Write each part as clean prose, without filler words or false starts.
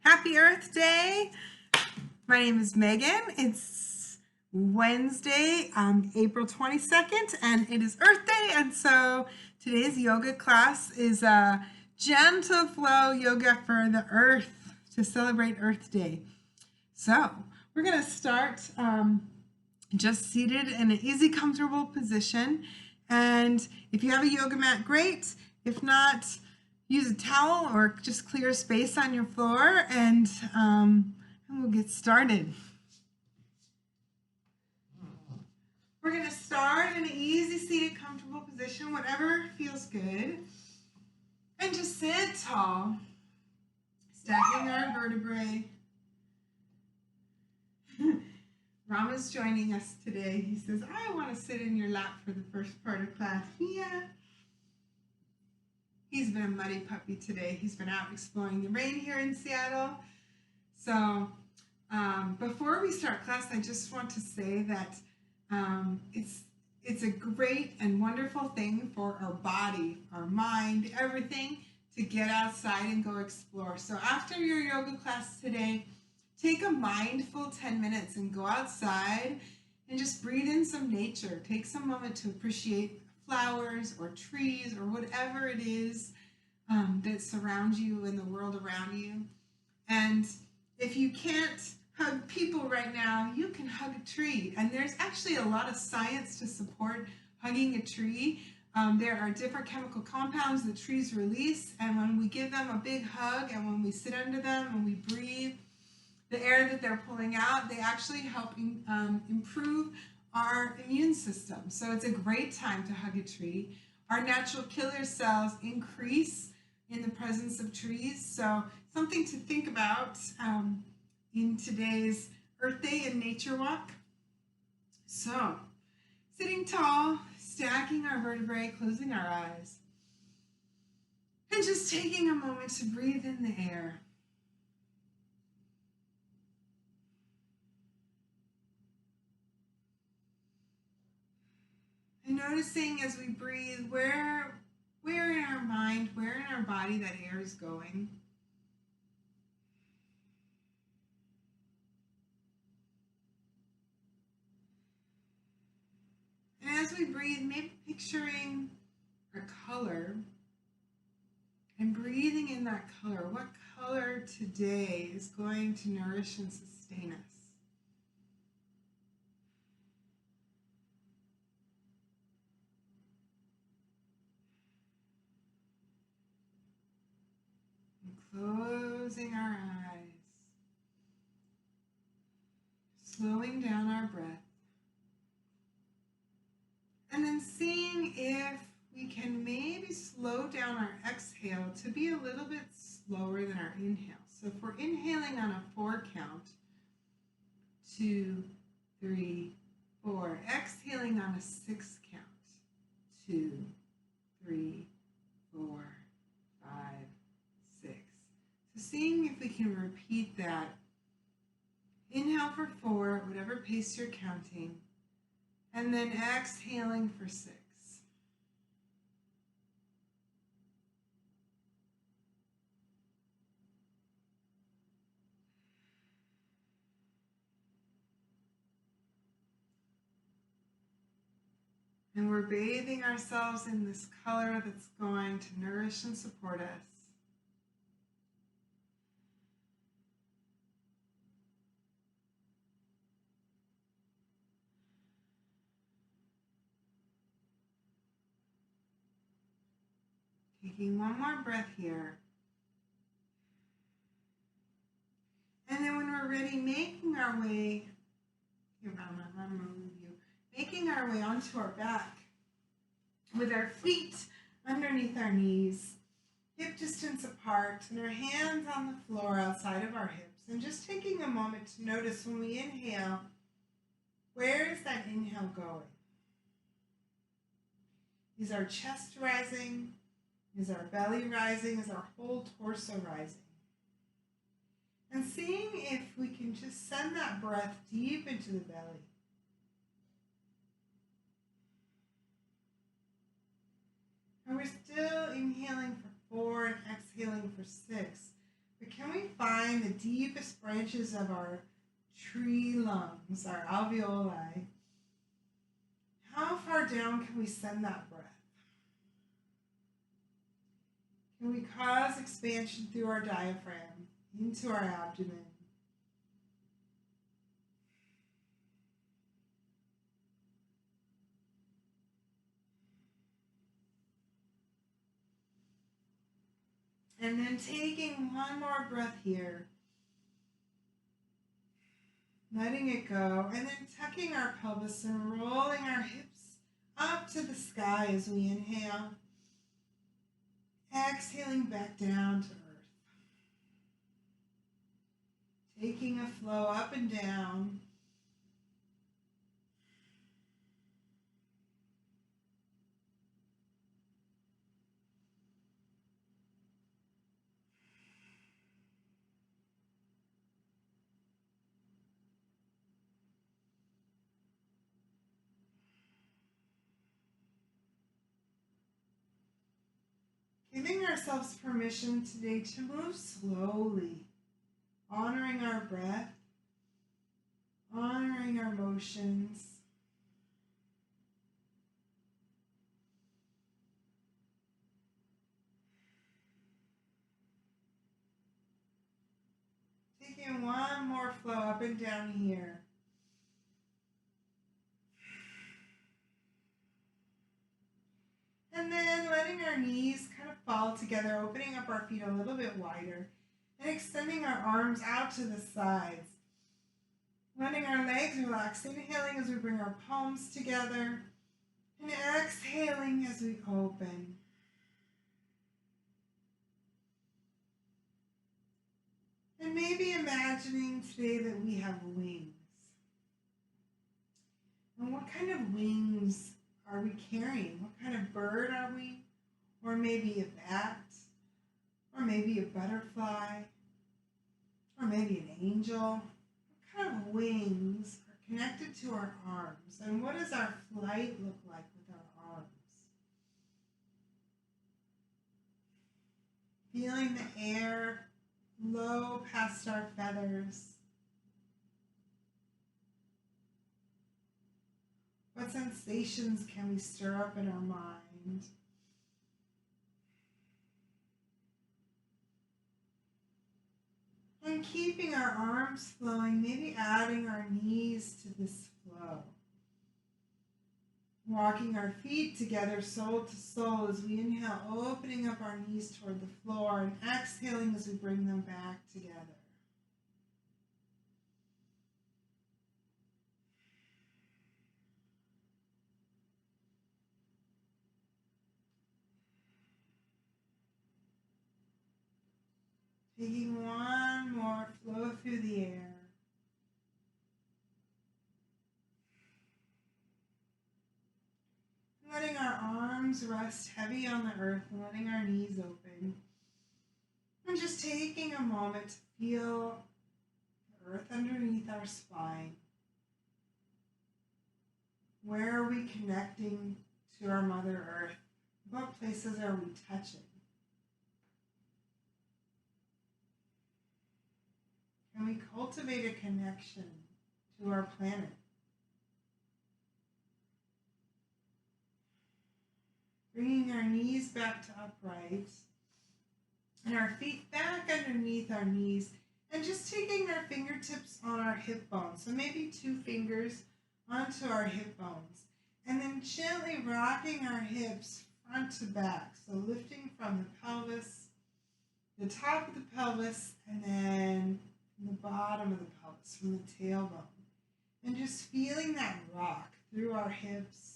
Happy Earth Day. My name is Megan. It's Wednesday, April 22nd, and it is Earth Day. And so today's yoga class is a gentle flow yoga for the earth to celebrate Earth Day. So we're going to start just seated in an easy, comfortable position. And if you have a yoga mat, great. If not, use a towel or just clear space on your floor, and we'll get started. We're going to start in an easy, seated, comfortable position, whatever feels good. And just sit tall, stacking our vertebrae. Rama's joining us today. He says, I want to sit in your lap for the first part of class. Yeah. He's been a muddy puppy today. He's been out exploring the rain here in Seattle. So before we start class, I just want to say that it's a great and wonderful thing for our body, our mind, everything, to get outside and go explore. So after your yoga class today, take a mindful 10 minutes and go outside and just breathe in some nature. Take some moment to appreciate flowers or trees or whatever it is that surrounds you in the world around you. And if you can't hug people right now, you can hug a tree. And there's actually a lot of science to support hugging a tree. There are different chemical compounds that trees release, and when we give them a big hug and when we sit under them and we breathe the air that they're pulling out, they actually help improve our immune system. So it's a great time to hug a tree. Our natural killer cells increase in the presence of trees. So something to think about in today's Earth Day and Nature Walk. So sitting tall, stacking our vertebrae, closing our eyes, and just taking a moment to breathe in the air. And noticing as we breathe where in our mind, where in our body that air is going. And as we breathe, maybe picturing a color and breathing in that color. What color today is going to nourish and sustain us? Closing our eyes, slowing down our breath, and then seeing if we can maybe slow down our exhale to be a little bit slower than our inhale. So if we're inhaling on a 4 count, 2, 3, 4, exhaling on a 6 count, 2, 3, 4, 5, 6. So seeing if we can repeat that. Inhale for 4, whatever pace you're counting, and then exhaling for 6. And we're bathing ourselves in this color that's going to nourish and support us. Taking one more breath here. And then when we're ready, making our way, making our way onto our back with our feet underneath our knees, hip distance apart, and our hands on the floor outside of our hips. And just taking a moment to notice when we inhale, where is that inhale going? Is our chest rising? Is our belly rising? Is our whole torso rising? And seeing if we can just send that breath deep into the belly. And we're still inhaling for 4 and exhaling for 6. But can we find the deepest branches of our tree lungs, our alveoli? How far down can we send that breath? Can we cause expansion through our diaphragm, into our abdomen? And then taking one more breath here, letting it go, and then tucking our pelvis and rolling our hips up to the sky as we inhale. Exhaling back down to earth. Taking a flow up and down. Giving ourselves permission today to move slowly, honoring our breath, honoring our motions. Taking one more flow up and down here. And then letting our knees kind of fall together, opening up our feet a little bit wider, and extending our arms out to the sides. Letting our legs relax, inhaling as we bring our palms together, and exhaling as we open. And maybe imagining today that we have wings. And what kind of wings are we carrying? What kind of bird are we? Or maybe a bat? Or maybe a butterfly? Or maybe an angel? What kind of wings are connected to our arms? And what does our flight look like with our arms? Feeling the air low past our feathers. What sensations can we stir up in our mind? And keeping our arms flowing, maybe adding our knees to this flow. Walking our feet together, soul to soul, as we inhale, opening up our knees toward the floor, and exhaling as we bring them back together. Taking one more flow through the air. Letting our arms rest heavy on the earth and letting our knees open. And just taking a moment to feel the earth underneath our spine. Where are we connecting to our Mother Earth? What places are we touching? Can we cultivate a connection to our planet? Bringing our knees back to upright and our feet back underneath our knees, and just taking our fingertips on our hip bones, so maybe 2 fingers onto our hip bones, and then gently rocking our hips front to back, so lifting from the pelvis, the top of the pelvis, and then from the bottom of the pelvis, from the tailbone, and just feeling that rock through our hips.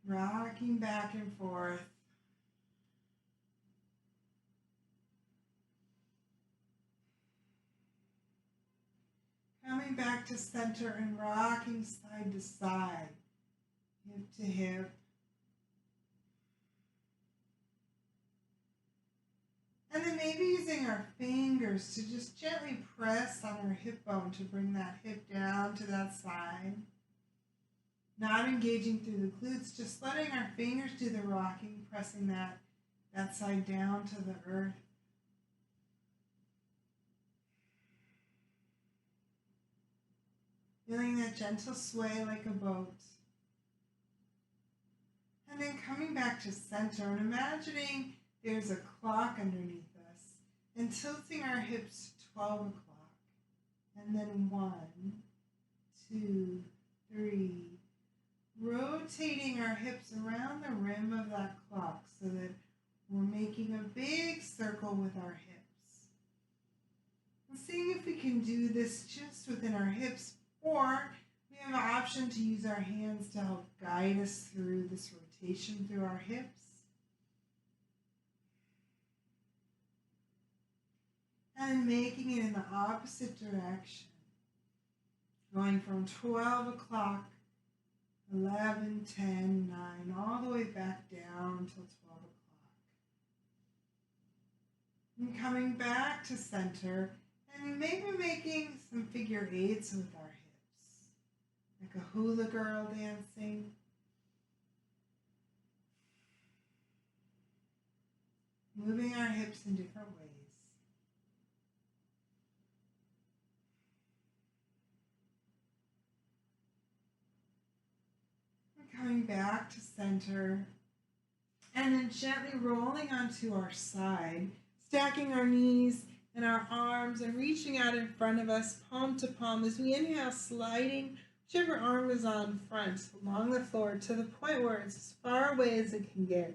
Rocking back and forth. Coming back to center and rocking side to side, hip to hip. And then maybe using our fingers to just gently press on our hip bone to bring that hip down to that side. not engaging through the glutes, just letting our fingers do the rocking, pressing that side down to the earth. Feeling that gentle sway like a boat. And then coming back to center and imagining there's a clock underneath us and tilting our hips to 12 o'clock. And then 1, 2, 3. Rotating our hips around the rim of that clock so that we're making a big circle with our hips. And seeing if we can do this just within our hips, or we have an option to use our hands to help guide us through this rotation through our hips. And making it in the opposite direction. Going from 12 o'clock, 11, 10, 9, all the way back down until 12 o'clock. And coming back to center and maybe making some figure eights with our hips. Like a hula girl dancing. Moving our hips in different ways. Coming back to center, and then gently rolling onto our side, stacking our knees and our arms and reaching out in front of us, palm to palm, as we inhale, sliding whichever arm is on front along the floor to the point where it's as far away as it can get,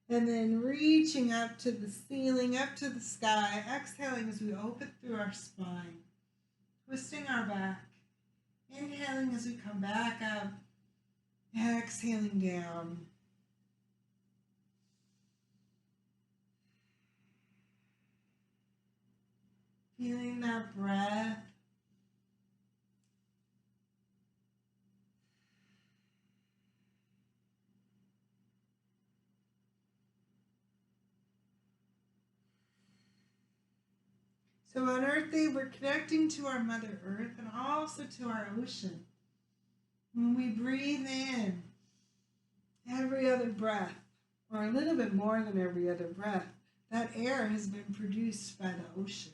and then reaching up to the ceiling, up to the sky, exhaling as we open through our spine, twisting our back, inhaling as we come back up, exhaling down. Feeling that breath. So on Earth Day, we're connecting to our Mother Earth and also to our ocean. When we breathe in, every other breath, or a little bit more than every other breath, that air has been produced by the ocean.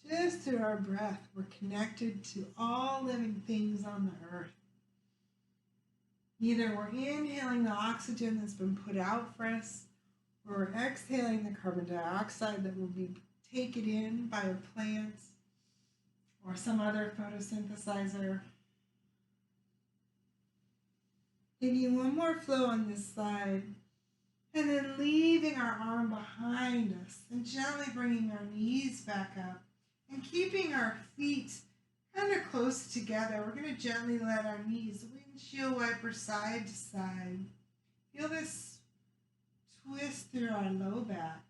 Just through our breath, we're connected to all living things on the earth. Either we're inhaling the oxygen that's been put out for us, or we're exhaling the carbon dioxide that will be taken in by a plant or some other photosynthesizer. Taking one more flow on this side, and then leaving our arm behind us and gently bringing our knees back up and keeping our feet kind of close together. We're going to gently let our knees windshield wiper side to side. Feel this twist through our low back.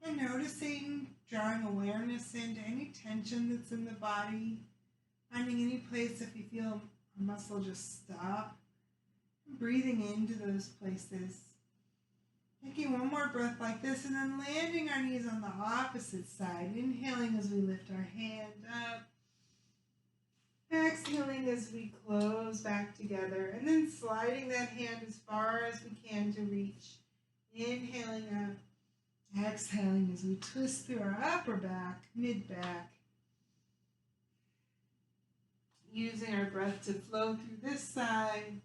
And noticing, drawing awareness into any tension that's in the body, finding any place if you feel a muscle just stop, and breathing into those places. Taking one more breath like this, and then landing our knees on the opposite side, inhaling as we lift our hand up, exhaling as we close back together, and then sliding that hand as far as we can to reach, inhaling up, exhaling as we twist through our upper back, mid-back. Using our breath to flow through this side.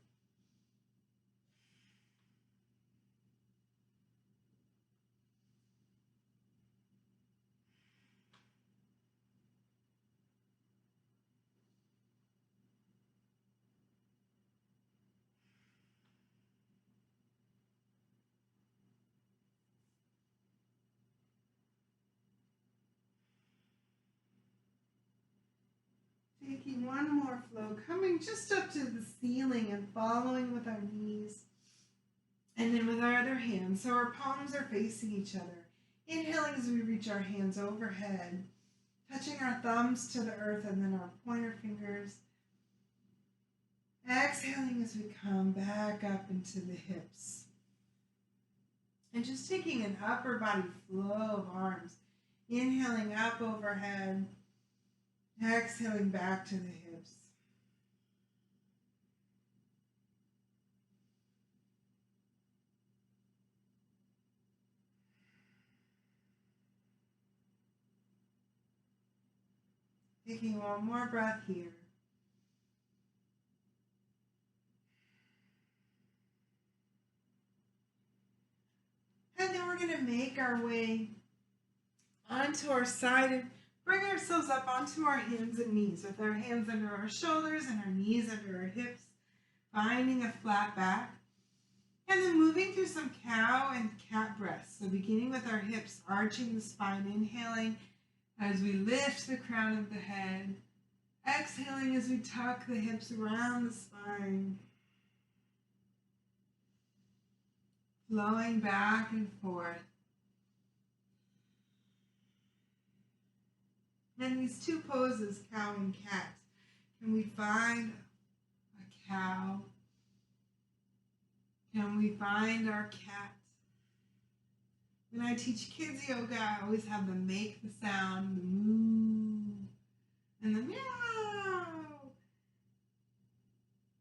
Taking one more flow, coming just up to the ceiling and following with our knees. And then with our other hand, so our palms are facing each other. Inhaling as we reach our hands overhead, touching our thumbs to the earth and then our pointer fingers. Exhaling as as we come back up into the hips. And just taking an upper body flow of arms. Inhaling up overhead. Exhaling back to the hips. Taking one more breath here. And then we're going to make our way onto our side and bring ourselves up onto our hands and knees with our hands under our shoulders and our knees under our hips, finding a flat back. And then moving through some cow and cat breaths. So beginning with our hips, arching the spine, inhaling as we lift the crown of the head, exhaling as we tuck the hips around the spine, flowing back and forth. And these two poses, cow and cat, can we find a cow? Can we find our cat? When I teach kids yoga, I always have them make the sound, the moo, and the meow.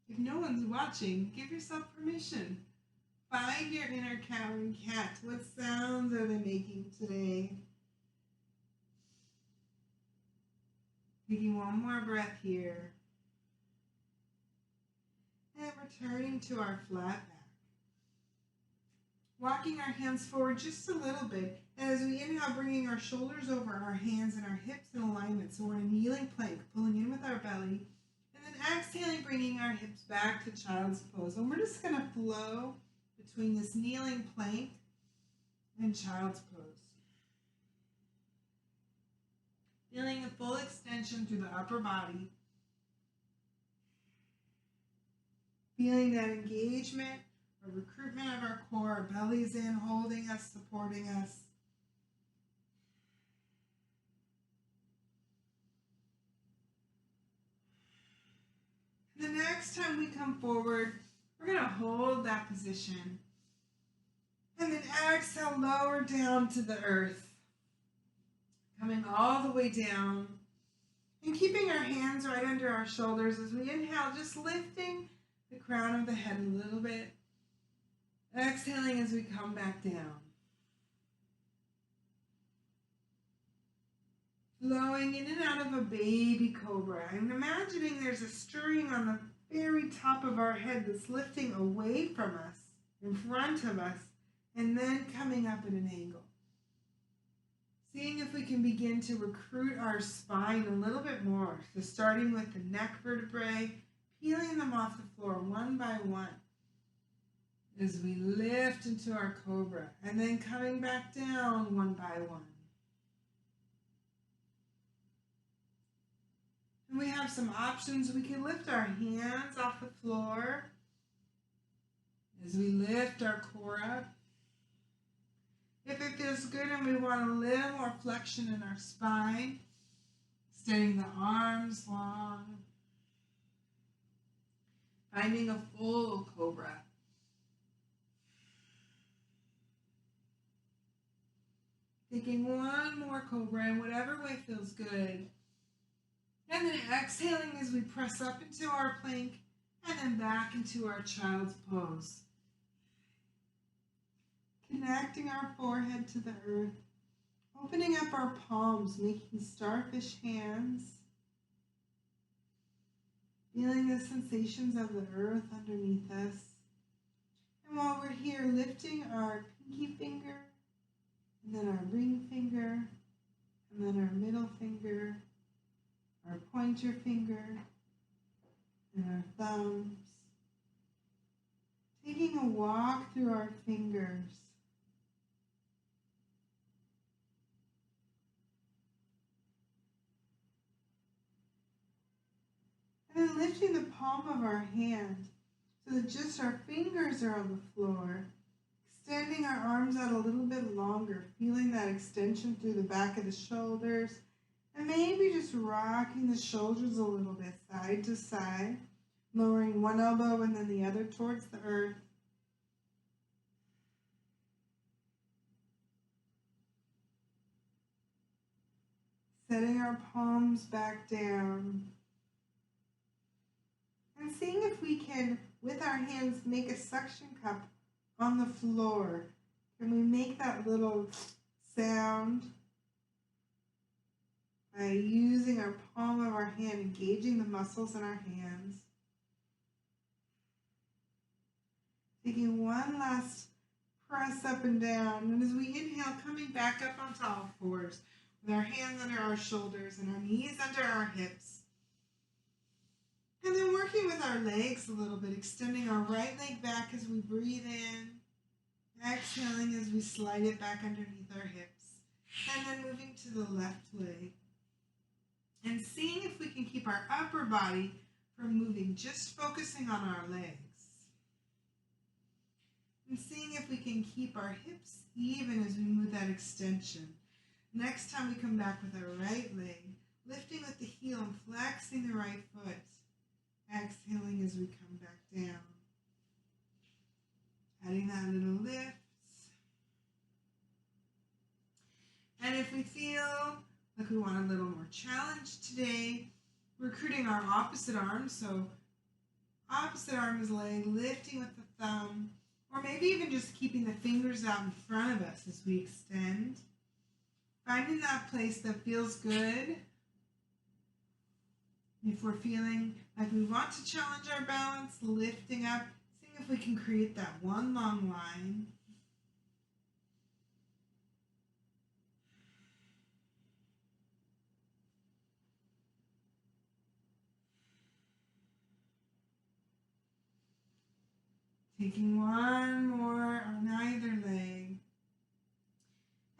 If no one's watching, give yourself permission. Find your inner cow and cat. What sounds are they making today? Taking one more breath here. And returning to our flat back. Walking our hands forward just a little bit. And as we inhale, bringing our shoulders over our hands and our hips in alignment. So we're in a kneeling plank, pulling in with our belly. And then exhaling, bringing our hips back to child's pose. And we're just going to flow between this kneeling plank and child's pose. Feeling a full extension through the upper body. Feeling that engagement or recruitment of our core, our belly's in, holding us, supporting us. The next time we come forward, we're going to hold that position. And then exhale, lower down to the earth. Coming all the way down. And keeping our hands right under our shoulders as we inhale, just lifting the crown of the head a little bit. Exhaling as we come back down. Flowing in and out of a baby cobra. I'm imagining there's a stirring on the very top of our head that's lifting away from us, in front of us, and then coming up at an angle. Seeing if we can begin to recruit our spine a little bit more. So starting with the neck vertebrae, peeling them off the floor one by one as we lift into our cobra, and then coming back down one by one. And we have some options. We can lift our hands off the floor as we lift our core up. If it feels good and we want a little more flexion in our spine, extending the arms long, finding a full cobra. Taking one more cobra in whatever way feels good. And then exhaling as we press up into our plank and then back into our child's pose. Connecting our forehead to the earth. Opening up our palms, making starfish hands. Feeling the sensations of the earth underneath us. And while we're here, lifting our pinky finger, and then our ring finger, and then our middle finger, our pointer finger, and our thumbs. Taking a walk through our fingers. And then lifting the palm of our hand so that just our fingers are on the floor. Extending our arms out a little bit longer, feeling that extension through the back of the shoulders. And maybe just rocking the shoulders a little bit side to side. lowering one elbow and then the other towards the earth. Setting our palms back down. And seeing if we can, with our hands, make a suction cup on the floor. Can we make that little sound by using our palm of our hand, engaging the muscles in our hands. Taking one last press up and down. And as we inhale, coming back up onto all fours with our hands under our shoulders and our knees under our hips. And then working with our legs a little bit, extending our right leg back as we breathe in. Exhaling as we slide it back underneath our hips. And then moving to the left leg. And seeing if we can keep our upper body from moving, just focusing on our legs. And seeing if we can keep our hips even as we move that extension. Next time we come back with our right leg, lifting with the heel and flexing the right foot. Exhaling as we come back down. Adding that little lift. And if we feel like we want a little more challenge today, recruiting our opposite arm. So opposite arm is laying, lifting with the thumb, or maybe even just keeping the fingers out in front of us as we extend. Finding that place that feels good. If we're feeling like we want to challenge our balance, lifting up, seeing if we can create that one long line. Taking one more on either leg.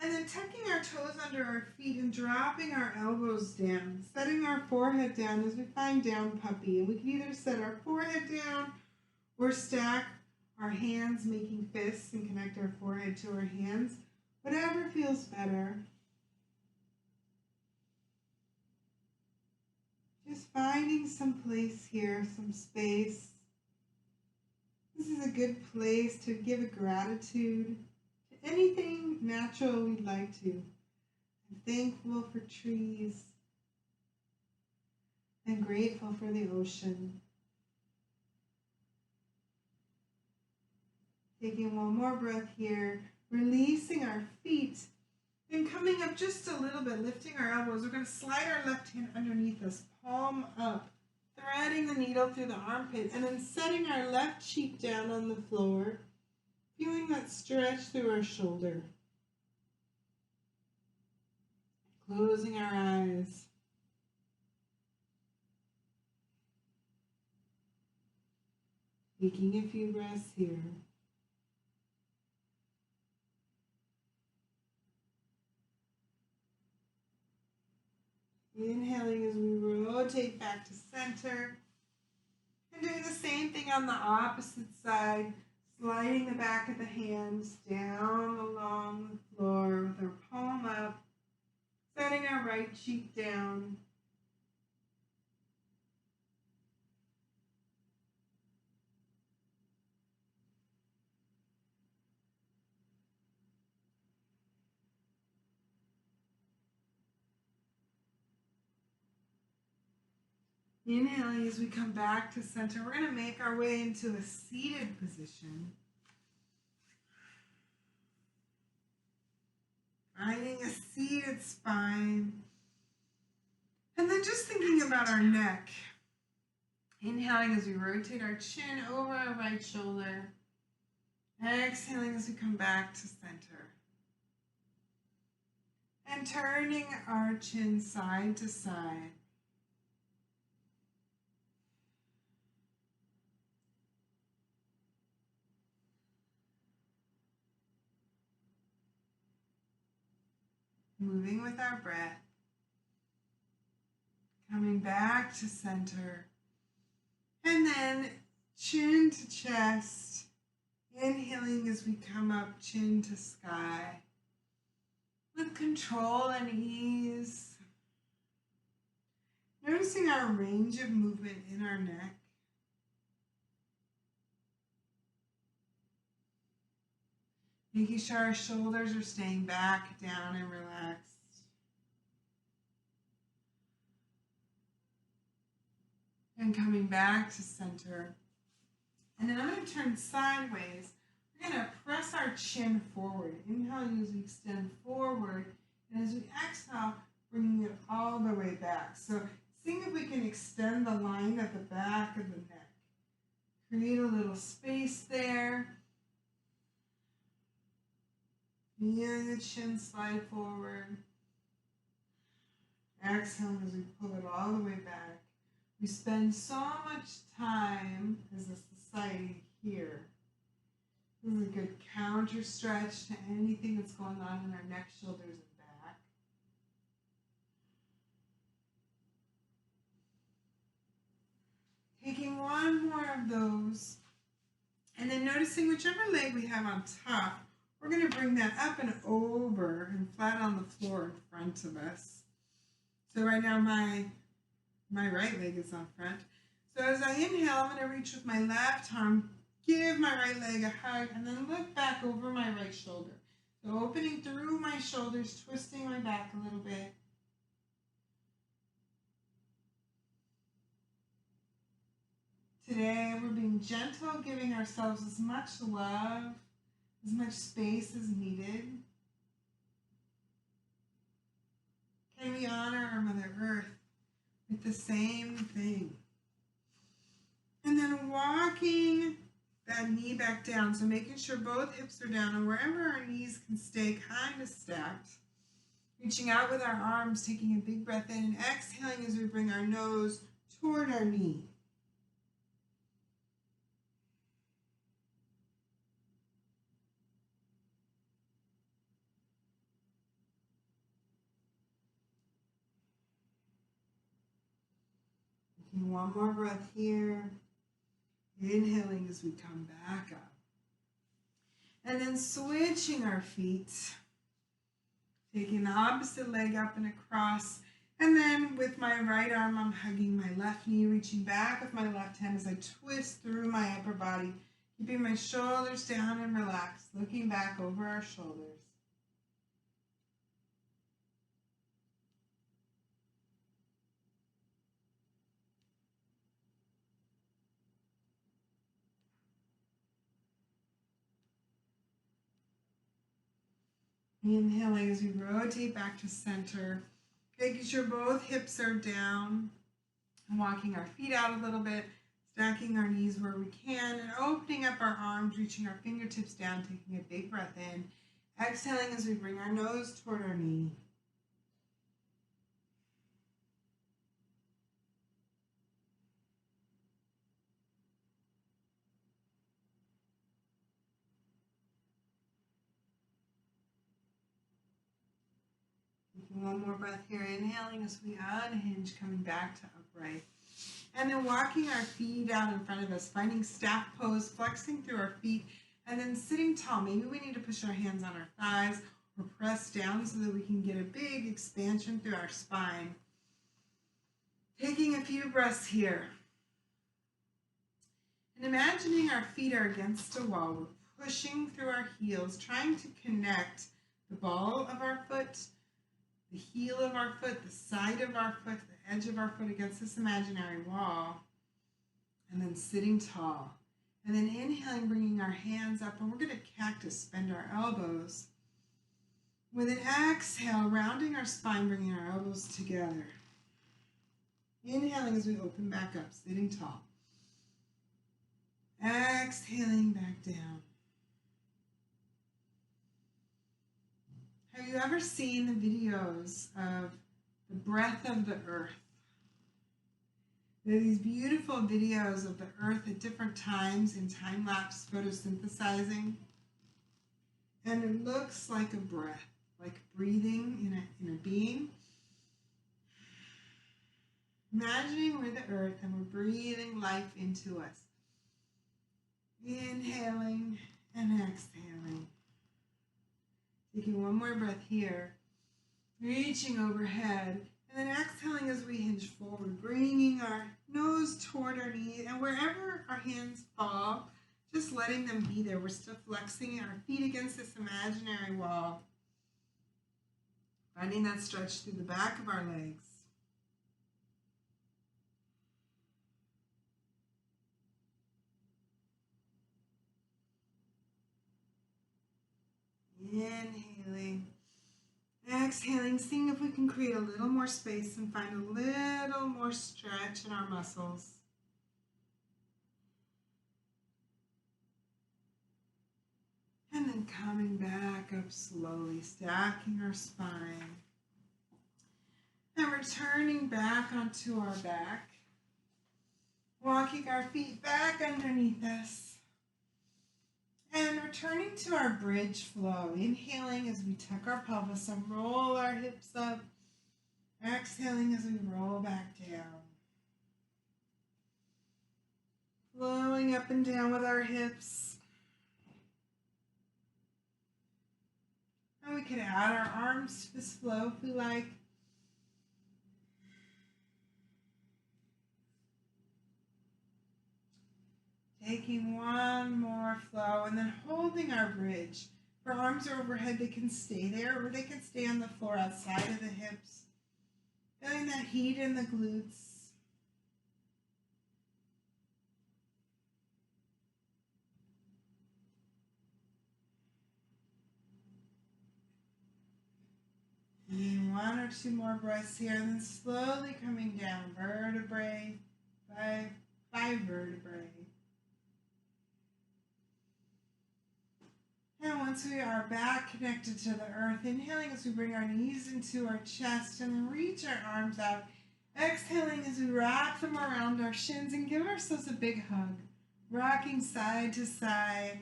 And then tucking our toes under our feet and dropping our elbows down, setting our forehead down as we find down puppy. And we can either set our forehead down or stack our hands, making fists, and connect our forehead to our hands. Whatever feels better. Just finding some place here, some space. This is a good place to give a gratitude to anything natural we'd like to. I'm thankful for trees and grateful for the ocean. Taking one more breath here, releasing our feet and coming up just a little bit, lifting our elbows. We're going to slide our left hand underneath us, palm up. Threading the needle through the armpit and then setting our left cheek down on the floor, feeling that stretch through our shoulder. Closing our eyes. Taking a few breaths here. Inhaling as we rotate back to center. And doing the same thing on the opposite side, sliding the back of the hands down along the floor with our palm up, setting our right cheek down. Inhaling as we come back to center. We're going to make our way into a seated position. Finding a seated spine. And then just thinking about our neck. Inhaling as we rotate our chin over our right shoulder. Exhaling as we come back to center. And turning our chin side to side. Moving with our breath, coming back to center, and then chin to chest, inhaling as we come up chin to sky, with control and ease, noticing our range of movement in our neck, Making sure our shoulders are staying back, down, and relaxed. And coming back to center. And then I'm going to turn sideways. We're going to press our chin forward. Inhaling as we extend forward. And as we exhale, bringing it all the way back. So seeing if we can extend the line at the back of the neck. Create a little space there. Feeling the chin slide forward. Exhaling as we pull it all the way back. We spend so much time as a society here. This is a good counter stretch to anything that's going on in our neck, shoulders, and back. Taking one more of those, and then noticing whichever leg we have on top, we're going to bring that up and over and flat on the floor in front of us. So right now my right leg is on front. So as I inhale, I'm going to reach with my left arm, give my right leg a hug, and then look back over my right shoulder. So opening through my shoulders, twisting my back a little bit. Today we're being gentle, giving ourselves as much love, as much space as needed. Can we honor our Mother Earth with the same thing? And then walking that knee back down, so making sure both hips are down, and wherever our knees can stay kind of stacked. Reaching out with our arms, taking a big breath in, and exhaling as we bring our nose toward our knee. Taking one more breath here. Inhaling as we come back up. And then switching our feet. Taking the opposite leg up and across. And then with my right arm, I'm hugging my left knee, reaching back with my left hand as I twist through my upper body. Keeping my shoulders down and relaxed. Looking back over our shoulders. Inhaling as we rotate back to center, making sure both hips are down, and walking our feet out a little bit, stacking our knees where we can, and opening up our arms, reaching our fingertips down, taking a big breath in, exhaling as we bring our nose toward our knee. One more breath here, inhaling as we unhinge, coming back to upright. And then walking our feet out in front of us, finding staff pose, flexing through our feet, and then sitting tall. Maybe we need to push our hands on our thighs or press down so that we can get a big expansion through our spine. Taking a few breaths here. And imagining our feet are against a wall. We're pushing through our heels, trying to connect the ball of our foot, the heel of our foot, the side of our foot, the edge of our foot against this imaginary wall, and then sitting tall. And then inhaling, bringing our hands up, and we're going to cactus, bend our elbows. With an exhale, rounding our spine, bringing our elbows together. Inhaling as we open back up, sitting tall. Exhaling back down. Have you ever seen the videos of the breath of the earth? There are these beautiful videos of the earth at different times in time-lapse photosynthesizing. And it looks like a breath, like breathing in a being. Imagining we're the earth and we're breathing life into us. Inhaling and exhaling. Taking one more breath here, reaching overhead, and then exhaling as we hinge forward, bringing our nose toward our knee, and wherever our hands fall, Just letting them be there. We're still flexing our feet against this imaginary wall. Finding that stretch through the back of our legs. Inhaling. Exhaling, seeing if we can create a little more space and find a little more stretch in our muscles. And then coming back up slowly, stacking our spine. And returning back onto our back. Walking our feet back underneath us. And returning to our bridge flow. Inhaling as we tuck our pelvis and roll our hips up. Exhaling as we roll back down. Flowing up and down with our hips. And we could add our arms to this flow if we like. Taking one more flow and then holding our bridge. If our arms are overhead, they can stay there or they can stay on the floor outside of the hips. Feeling that heat in the glutes. And one or two more breaths here, and then slowly coming down, vertebrae by vertebrae. And once we are back connected to the earth, inhaling as we bring our knees into our chest and then reach our arms out. Exhaling as we wrap them around our shins and give ourselves a big hug. Rocking side to side.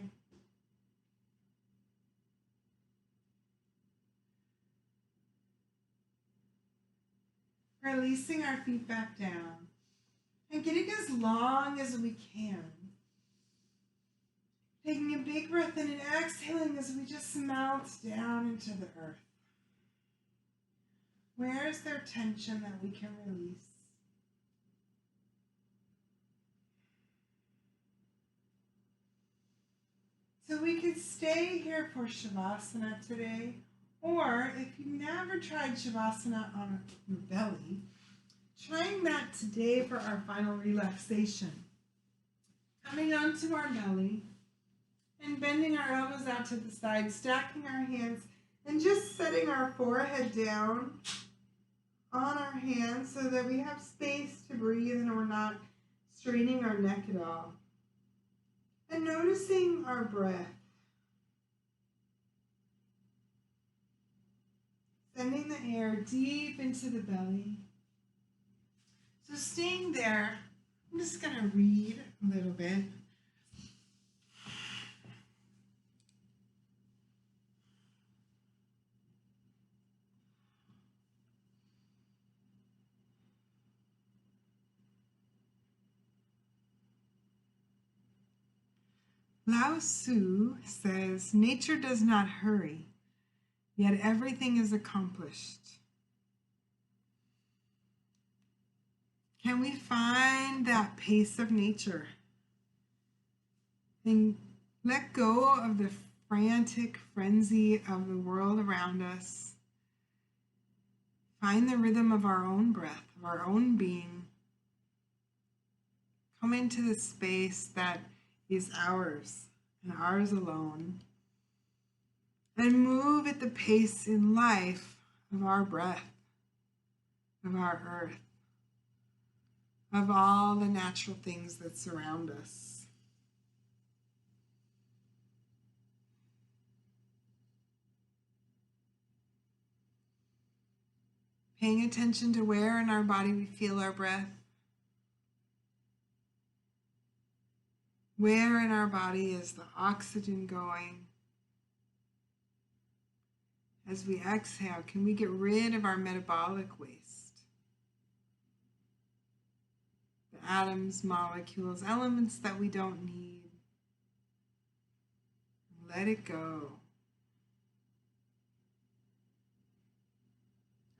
Releasing our feet back down and getting as long as we can. Taking a big breath in and exhaling as we just melt down into the earth. Where is there tension that we can release? So we could stay here for Shavasana today. Or if you've never tried Shavasana on your belly, trying that today for our final relaxation. Coming onto our belly and bending our elbows out to the side, stacking our hands, and just setting our forehead down on our hands so that we have space to breathe and we're not straining our neck at all. And noticing our breath. Sending the air deep into the belly. So staying there, I'm just going to read a little bit. Lao Tzu says, nature does not hurry, yet everything is accomplished. Can we find that pace of nature and let go of the frantic frenzy of the world around us? Find the rhythm of our own breath, of our own being. Come into the space that is ours and ours alone. And move at the pace in life of our breath, of our earth, of all the natural things that surround us. Paying attention to where in our body we feel our breath. Where in our body is the oxygen going? As we exhale, can we get rid of our metabolic waste? The atoms, molecules, elements that we don't need. Let it go.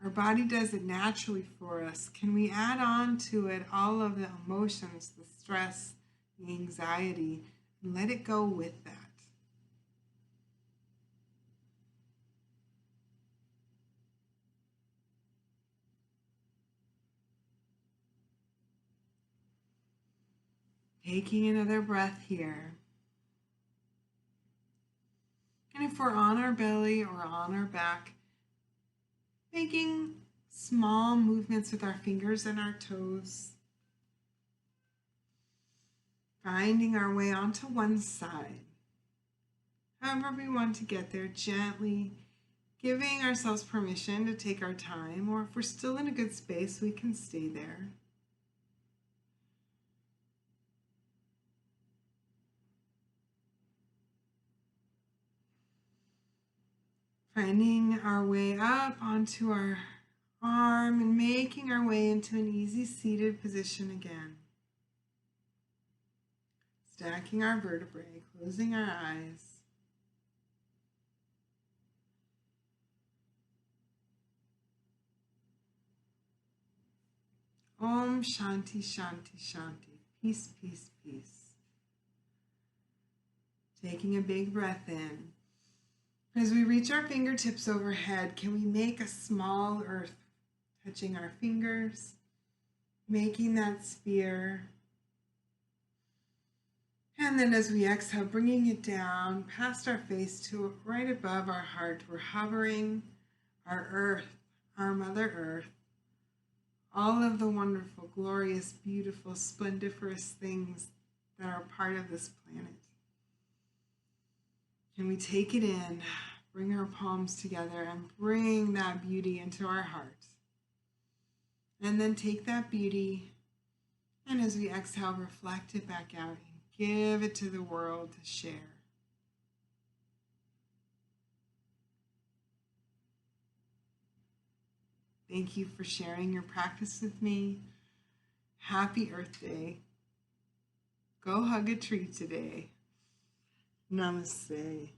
Our body does it naturally for us. Can we add on to it all of the emotions, the stress, the anxiety, and let it go with that. Taking another breath here. And if we're on our belly or on our back, making small movements with our fingers and our toes. Finding our way onto one side. However we want to get there, gently giving ourselves permission to take our time, or if we're still in a good space, we can stay there. Finding our way up onto our arm and making our way into an easy seated position again. Stacking our vertebrae, closing our eyes. Om Shanti Shanti Shanti. Peace, peace, peace. Taking a big breath in. As we reach our fingertips overhead, can we make a small earth touching our fingers, making that sphere. And then as we exhale, bringing it down past our face to right above our heart, we're hovering our earth, our Mother Earth, all of the wonderful, glorious, beautiful, splendiferous things that are part of this planet. Can we take it in, bring our palms together and bring that beauty into our heart? And then take that beauty and as we exhale, reflect it back out and give it to the world to share. Thank you for sharing your practice with me. Happy Earth Day. Go hug a tree today. Namaste.